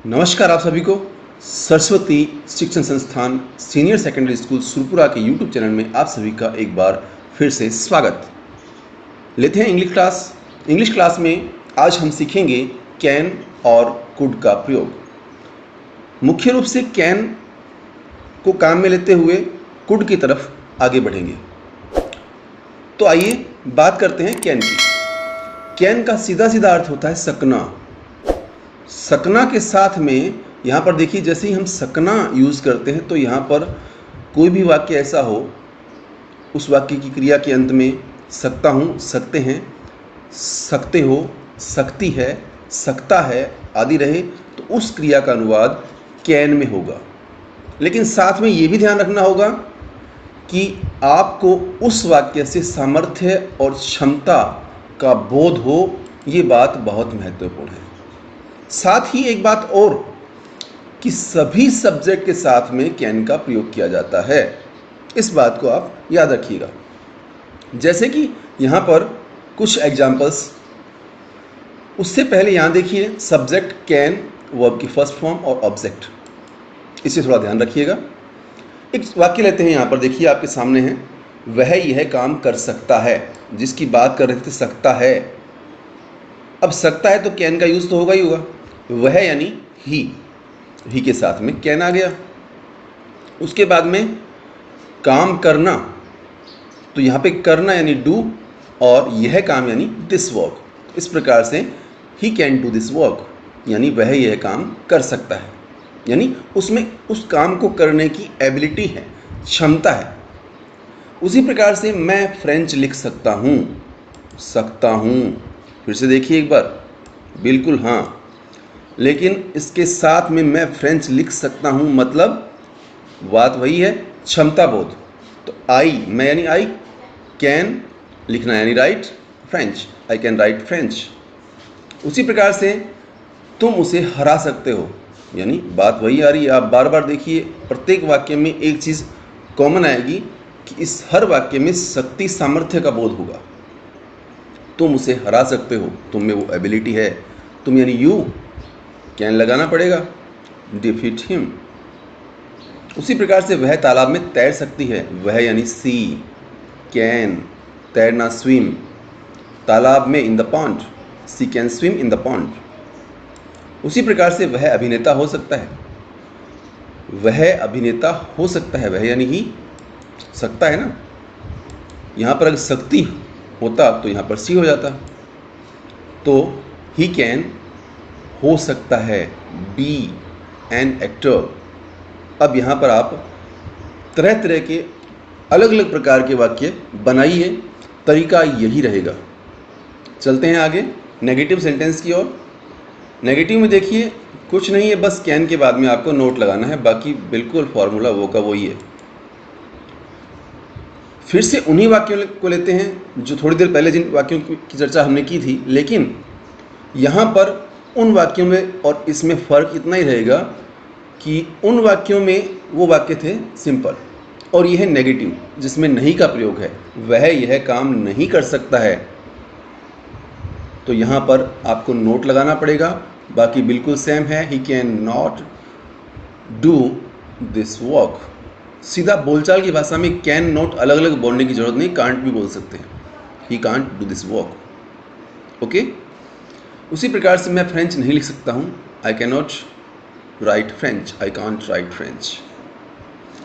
नमस्कार आप सभी को। सरस्वती शिक्षण संस्थान सीनियर सेकेंडरी स्कूल सुरपुरा के यूट्यूब चैनल में आप सभी का एक बार फिर से स्वागत। लेते हैं इंग्लिश क्लास में आज हम सीखेंगे कैन और कुड का प्रयोग। मुख्य रूप से कैन को काम में लेते हुए कुड की तरफ आगे बढ़ेंगे। तो आइए बात करते हैं कैन की। कैन का सीधा सीधा अर्थ होता है सकना। सकना के साथ में यहाँ पर देखिए, जैसे ही हम सकना यूज़ करते हैं तो यहाँ पर कोई भी वाक्य ऐसा हो, उस वाक्य की क्रिया के अंत में सकता हूँ, सकते हैं, सकते हो, सकती है, सकता है आदि रहे तो उस क्रिया का अनुवाद कैन में होगा। लेकिन साथ में ये भी ध्यान रखना होगा कि आपको उस वाक्य से सामर्थ्य और क्षमता का बोध हो। ये बात बहुत महत्वपूर्ण है। साथ ही एक बात और कि सभी सब्जेक्ट के साथ में कैन का प्रयोग किया जाता है। इस बात को आप याद रखिएगा। जैसे कि यहाँ पर कुछ एग्जाम्पल्स। उससे पहले यहाँ देखिए, सब्जेक्ट कैन, वर्ब की फर्स्ट फॉर्म और ऑब्जेक्ट, इसे थोड़ा ध्यान रखिएगा। एक वाक्य लेते हैं, यहाँ पर देखिए आपके सामने है, वह यह काम कर सकता है। जिसकी बात कर रहे थे सकता है। अब सकता है तो कैन का यूज़ तो होगा ही होगा। वह यानी ही के साथ में कैन आ गया। उसके बाद में काम करना, तो यहाँ पे करना यानी डू और यह काम यानी दिस वर्क। इस प्रकार से he can do this work, यानी वह यह काम कर सकता है, यानी उसमें उस काम को करने की एबिलिटी है, क्षमता है। उसी प्रकार से मैं फ्रेंच लिख सकता हूँ। फिर से देखिए एक बार, बिल्कुल हाँ, लेकिन इसके साथ में मैं फ्रेंच लिख सकता हूँ मतलब बात वही है, क्षमता बोध। तो मैं यानी आई कैन, लिखना यानी right French, I can write French. उसी प्रकार से तुम उसे हरा सकते हो, यानी बात वही आ रही है। आप बार बार देखिए, प्रत्येक वाक्य में एक चीज़ कॉमन आएगी कि इस हर वाक्य में शक्ति सामर्थ्य का बोध होगा। तुम उसे हरा सकते हो, तुम में वो एबिलिटी है। तुम यानी यू, कैन लगाना पड़ेगा, डिफीट हिम। उसी प्रकार से वह तालाब में तैर सकती है। वह यानी सी, कैन, तैरना स्विम, तालाब में in the pond, she can swim in the pond. उसी प्रकार से वह अभिनेता हो सकता है। वह अभिनेता हो सकता है, वह यानी ही सकता है ना। यहाँ पर अगर शक्ति होता तो यहाँ पर सी हो जाता। तो ही कैन हो सकता है बी एन एक्टर। अब यहाँ पर आप तरह तरह के अलग अलग प्रकार के वाक्य बनाइए, तरीका यही रहेगा। चलते हैं आगे नेगेटिव सेंटेंस की ओर। नेगेटिव में देखिए कुछ नहीं है, बस कैन के बाद में आपको नोट लगाना है, बाकी बिल्कुल फॉर्मूला वो का वही है। फिर से उन्हीं वाक्यों को लेते हैं जो थोड़ी देर पहले जिन वाक्यों की चर्चा हमने की थी, लेकिन यहाँ पर उन वाक्यों में और इसमें फ़र्क इतना ही रहेगा कि उन वाक्यों में वो वाक्य थे सिंपल और यह है नेगेटिव जिसमें नहीं का प्रयोग है। वह यह काम नहीं कर सकता है, तो यहाँ पर आपको नोट लगाना पड़ेगा, बाकी बिल्कुल सेम है। He can not do this work. सीधा बोलचाल की भाषा में कैन नॉट अलग अलग बोलने की जरूरत नहीं, कांट भी बोल सकते हैं। He can't do this work. Okay. उसी प्रकार से मैं फ्रेंच नहीं लिख सकता हूँ। I can not right French, I can't right French.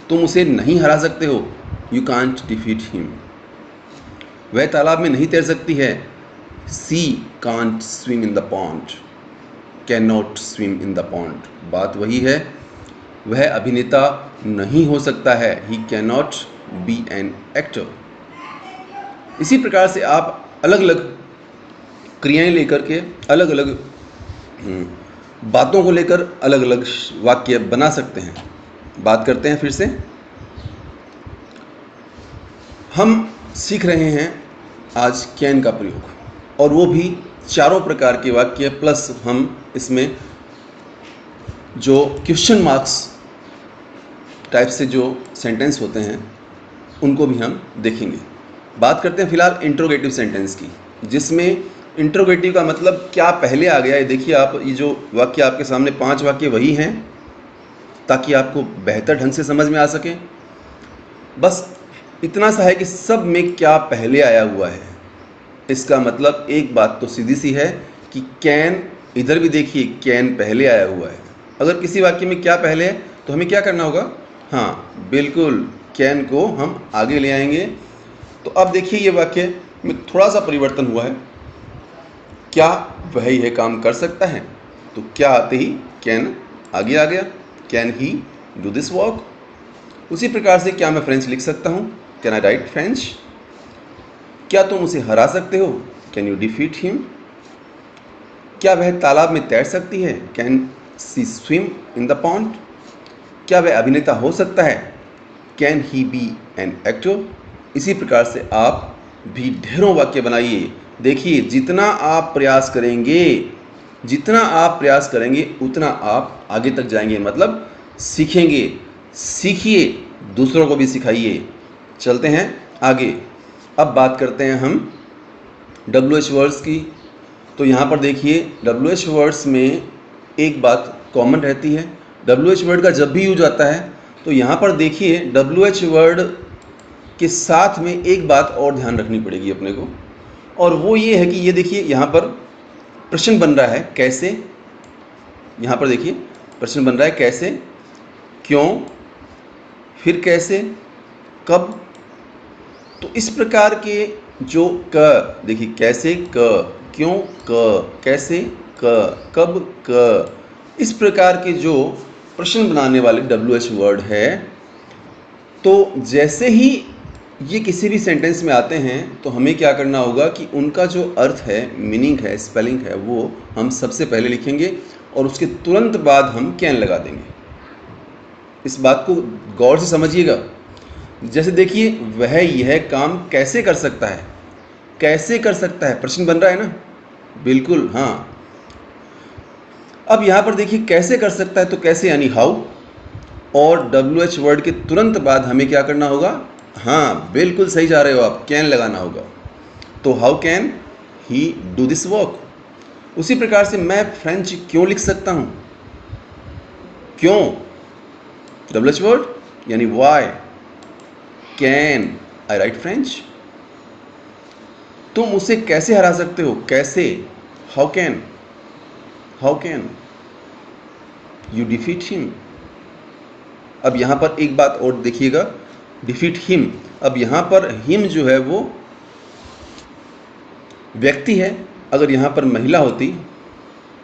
तुम उसे नहीं हरा सकते हो, यू कांट डिफीट हिम। वह तालाब में नहीं तैर सकती है, she can't swim in the pond, can not swim in the pond. बात वही है। वह अभिनेता नहीं हो सकता है, he can not be an actor. इसी प्रकार से आप अलग अलग क्रियाएं लेकर के अलग अलग बातों को लेकर अलग अलग वाक्य बना सकते हैं। बात करते हैं फिर से। हम सीख रहे हैं आज कैन का प्रयोग, और वो भी चारों प्रकार के वाक्य, प्लस हम इसमें जो क्वेश्चन मार्क्स टाइप से जो सेंटेंस होते हैं उनको भी हम देखेंगे। बात करते हैं फिलहाल इंट्रोगेटिव सेंटेंस की, जिसमें इंट्रोगेटिव का मतलब क्या पहले आ गया है। देखिए आप, ये जो वाक्य आपके सामने 5 वाक्य वही हैं, ताकि आपको बेहतर ढंग से समझ में आ सके। बस इतना सा है कि सब में क्या पहले आया हुआ है। इसका मतलब एक बात तो सीधी सी है कि कैन, इधर भी देखिए कैन पहले आया हुआ है। अगर किसी वाक्य में क्या पहले है तो हमें क्या करना होगा, हाँ बिल्कुल, कैन को हम आगे ले आएंगे। तो अब देखिए ये वाक्य में थोड़ा सा परिवर्तन हुआ है। क्या वह यह काम कर सकता है, तो क्या आते ही कैन आगे आ गया, can he do this work. उसी प्रकार से क्या मैं फ्रेंच लिख सकता हूँ, कैन आई राइट फ्रेंच। क्या तुम उसे हरा सकते हो, कैन यू डिफीट हिम। क्या वह तालाब में तैर सकती है, can she swim in the pond. क्या वह अभिनेता हो सकता है, can he be an actor. इसी प्रकार से आप भी ढेरों वाक्य बनाइए। देखिए जितना आप प्रयास करेंगे, जितना आप प्रयास करेंगे उतना आप आगे तक जाएंगे, मतलब सीखेंगे। सीखिए, दूसरों को भी सिखाइए। चलते हैं आगे। अब बात करते हैं हम WH वर्ड्स की। तो यहाँ पर देखिए WH वर्ड्स में एक बात कॉमन रहती है। WH वर्ड का जब भी यूज आता है तो यहाँ पर देखिए WH वर्ड के साथ में एक बात और ध्यान रखनी पड़ेगी अपने को, और वो ये है कि ये देखिए यहाँ पर प्रश्न बन रहा है कैसे। यहाँ पर देखिए प्रश्न बन रहा है कैसे, क्यों, फिर कैसे, कब। तो इस प्रकार के जो क, देखिए कैसे क, क्यों क, कैसे क, कब क, इस प्रकार के जो प्रश्न बनाने वाले WH वर्ड है, तो जैसे ही ये किसी भी सेंटेंस में आते हैं तो हमें क्या करना होगा कि उनका जो अर्थ है, मीनिंग है, स्पेलिंग है, वो हम सबसे पहले लिखेंगे और उसके तुरंत बाद हम कैन लगा देंगे। इस बात को गौर से समझिएगा। जैसे देखिए वह यह काम कैसे कर सकता है, कैसे कर सकता है, प्रश्न बन रहा है ना, बिल्कुल हाँ। अब यहाँ पर देखिए कैसे कर सकता है, तो कैसे यानी हाउ, और WH वर्ड के तुरंत बाद हमें क्या करना होगा, हाँ बिल्कुल सही जा रहे हो आप, कैन लगाना होगा। तो how can he do this work. उसी प्रकार से मैं फ्रेंच क्यों लिख सकता हूँ, क्यों WH वर्ड यानी why, can I write French. तुम उसे कैसे हरा सकते हो, कैसे, how can you defeat him. अब यहाँ पर एक बात और देखिएगा, डिफीट हिम, अब यहाँ पर हिम जो है वो व्यक्ति है। अगर यहाँ पर महिला होती,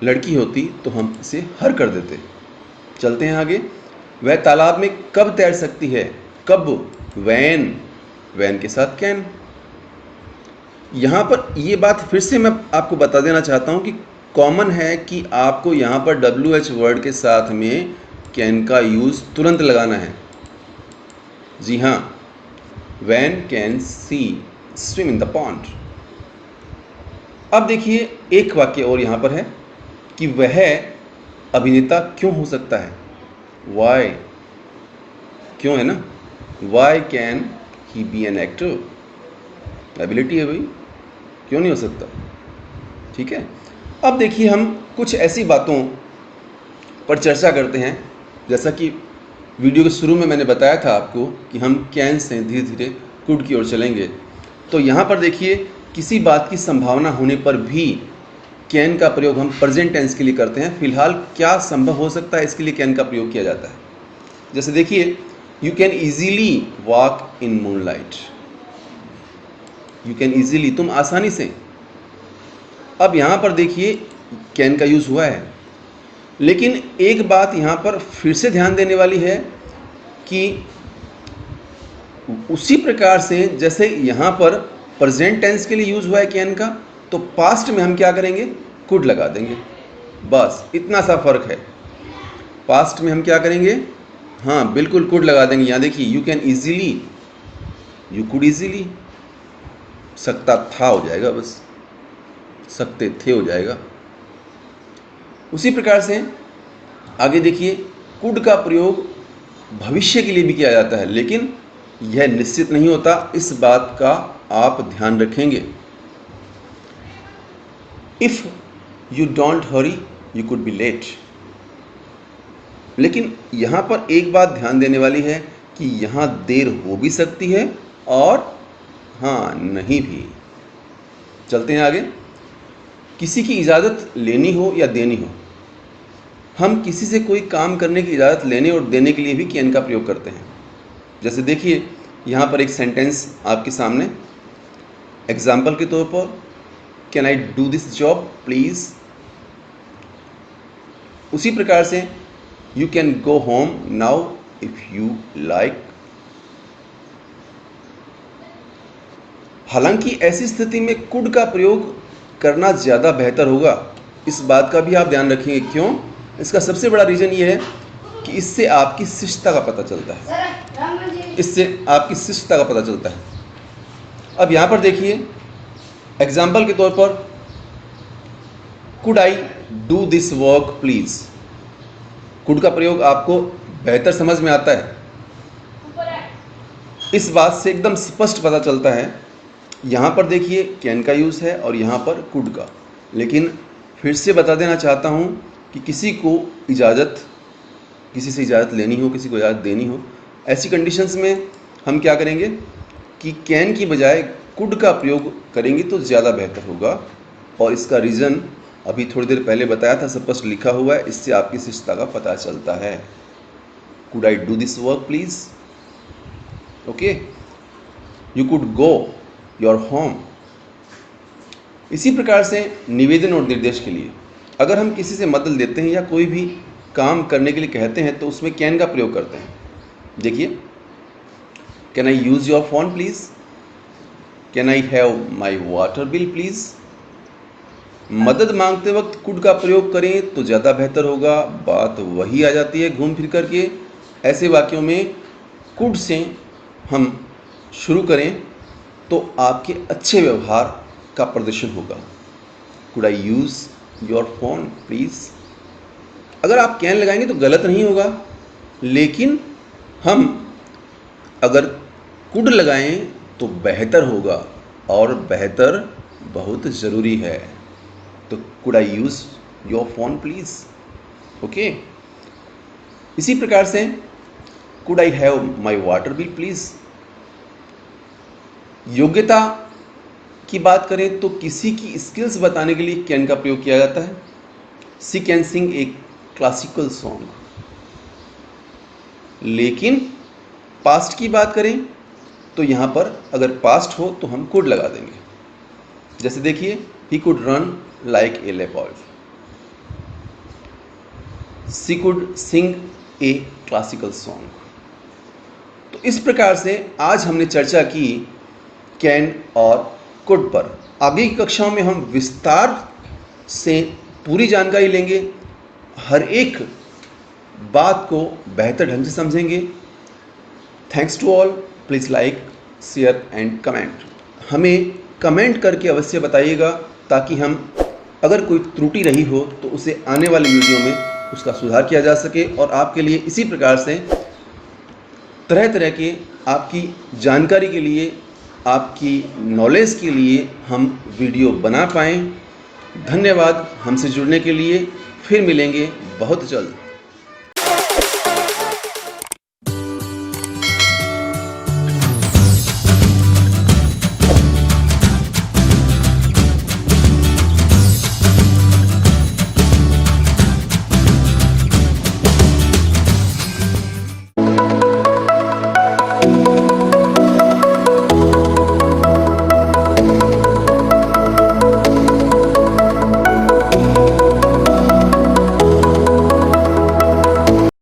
लड़की होती, तो हम इसे हर कर देते। चलते हैं आगे। वह तालाब में कब तैर सकती है, कब, वैन, वैन के साथ कैन। यहाँ पर ये बात फिर से मैं आपको बता देना चाहता हूँ कि कॉमन है कि आपको यहाँ पर WH वर्ड के साथ में कैन का यूज़ तुरंत लगाना है। जी हाँ, when can she swim in the pond. अब देखिए एक वाक्य और यहाँ पर है कि वह अभिनेता क्यों हो सकता है, वाई, क्यों है ना, why can he be an actor. Ability है भाई, क्यों नहीं हो सकता। ठीक है। अब देखिए हम कुछ ऐसी बातों पर चर्चा करते हैं, जैसा कि वीडियो के शुरू में मैंने बताया था आपको कि हम कैन से धीरे धीरे कुड की ओर चलेंगे। तो यहाँ पर देखिए किसी बात की संभावना होने पर भी कैन का प्रयोग हम प्रेजेंट टेंस के लिए करते हैं। फिलहाल क्या संभव हो सकता है, इसके लिए कैन का प्रयोग किया जाता है। जैसे देखिए you can easily walk in moonlight, you can easily, तुम आसानी से। अब यहाँ पर देखिए कैन का यूज़ हुआ है, लेकिन एक बात यहाँ पर फिर से ध्यान देने वाली है कि उसी प्रकार से जैसे यहाँ पर प्रेजेंट टेंस के लिए यूज़ हुआ है कैन का, तो पास्ट में हम क्या करेंगे, कुड लगा देंगे। बस इतना सा फर्क है। पास्ट में हम क्या करेंगे, हाँ बिल्कुल कुड लगा देंगे। यहाँ देखिए you can easily, you could easily, सकता था हो जाएगा, बस सकते थे हो जाएगा। उसी प्रकार से आगे देखिए कुड का प्रयोग भविष्य के लिए भी किया जाता है, लेकिन यह निश्चित नहीं होता, इस बात का आप ध्यान रखेंगे। If you don't hurry you could be late. लेकिन यहाँ पर एक बात ध्यान देने वाली है कि यहाँ देर हो भी सकती है और हाँ नहीं भी। चलते हैं आगे। किसी की इजाज़त लेनी हो या देनी हो, हम किसी से कोई काम करने की इजाज़त लेने और देने के लिए भी कैन का प्रयोग करते हैं। जैसे देखिए यहाँ पर एक सेंटेंस आपके सामने, एग्जाम्पल के तौर पर, can I do this job please. उसी प्रकार से you can go home now if you like. हालांकि ऐसी स्थिति में कुड का प्रयोग करना ज़्यादा बेहतर होगा, इस बात का भी आप ध्यान रखेंगे। क्यों? इसका सबसे बड़ा रीज़न ये है कि इससे आपकी शिष्टता का पता चलता है, इससे आपकी शिष्टता का पता चलता है। अब यहाँ पर देखिए एग्जाम्पल के तौर पर, could I do this work please. Could का प्रयोग आपको बेहतर समझ में आता है, इस बात से एकदम स्पष्ट पता चलता है। यहाँ पर देखिए कैन का यूज़ है और यहाँ पर कुड का। लेकिन फिर से बता देना चाहता हूँ कि किसी से इजाज़त लेनी हो, किसी को इजाज़त देनी हो, ऐसी कंडीशंस में हम क्या करेंगे कि कैन की बजाय कुड का प्रयोग करेंगे तो ज़्यादा बेहतर होगा। और इसका रीज़न अभी थोड़ी देर पहले बताया था, स्पष्ट लिखा हुआ है, इससे आपकी शिष्टता का पता चलता है। Could I do this work please, okay. You could go your home. इसी प्रकार से निवेदन और निर्देश के लिए अगर हम किसी से मदद लेते हैं या कोई भी काम करने के लिए कहते हैं तो उसमें कैन का प्रयोग करते हैं। देखिए, can I use your phone please, can I have my water bill please. मदद मांगते वक्त कुड का प्रयोग करें तो ज़्यादा बेहतर होगा। बात वही आ जाती है घूम फिर कर के। ऐसे वाक्यों में कुड से हम शुरू करें तो आपके अच्छे व्यवहार का प्रदर्शन होगा। Could I use your phone please. अगर आप कैन लगाएंगे तो गलत नहीं होगा, लेकिन हम अगर कुड लगाएं तो बेहतर होगा, और बेहतर बहुत ज़रूरी है। तो could I use your phone please, okay. इसी प्रकार से could I have my water bill please. योग्यता की बात करें तो किसी की स्किल्स बताने के लिए कैन का प्रयोग किया जाता है। शी कैन सिंग एक क्लासिकल सॉन्ग। लेकिन पास्ट की बात करें तो यहाँ पर अगर पास्ट हो तो हम कुड लगा देंगे। जैसे देखिए, he could run like a leopard, she could sing A classical song. तो इस प्रकार से आज हमने चर्चा की कैन और कुड पर। आगे की कक्षाओं में हम विस्तार से पूरी जानकारी लेंगे, हर एक बात को बेहतर ढंग से समझेंगे। Thanks to all, please like, share and comment. हमें कमेंट करके अवश्य बताइएगा ताकि हम अगर कोई त्रुटि रही हो तो उसे आने वाले वीडियो में उसका सुधार किया जा सके, और आपके लिए इसी प्रकार से तरह तरह के आपकी जानकारी के लिए, आपकी नॉलेज के लिए हम वीडियो बना पाएँ। धन्यवाद हमसे जुड़ने के लिए। फिर मिलेंगे बहुत जल्द।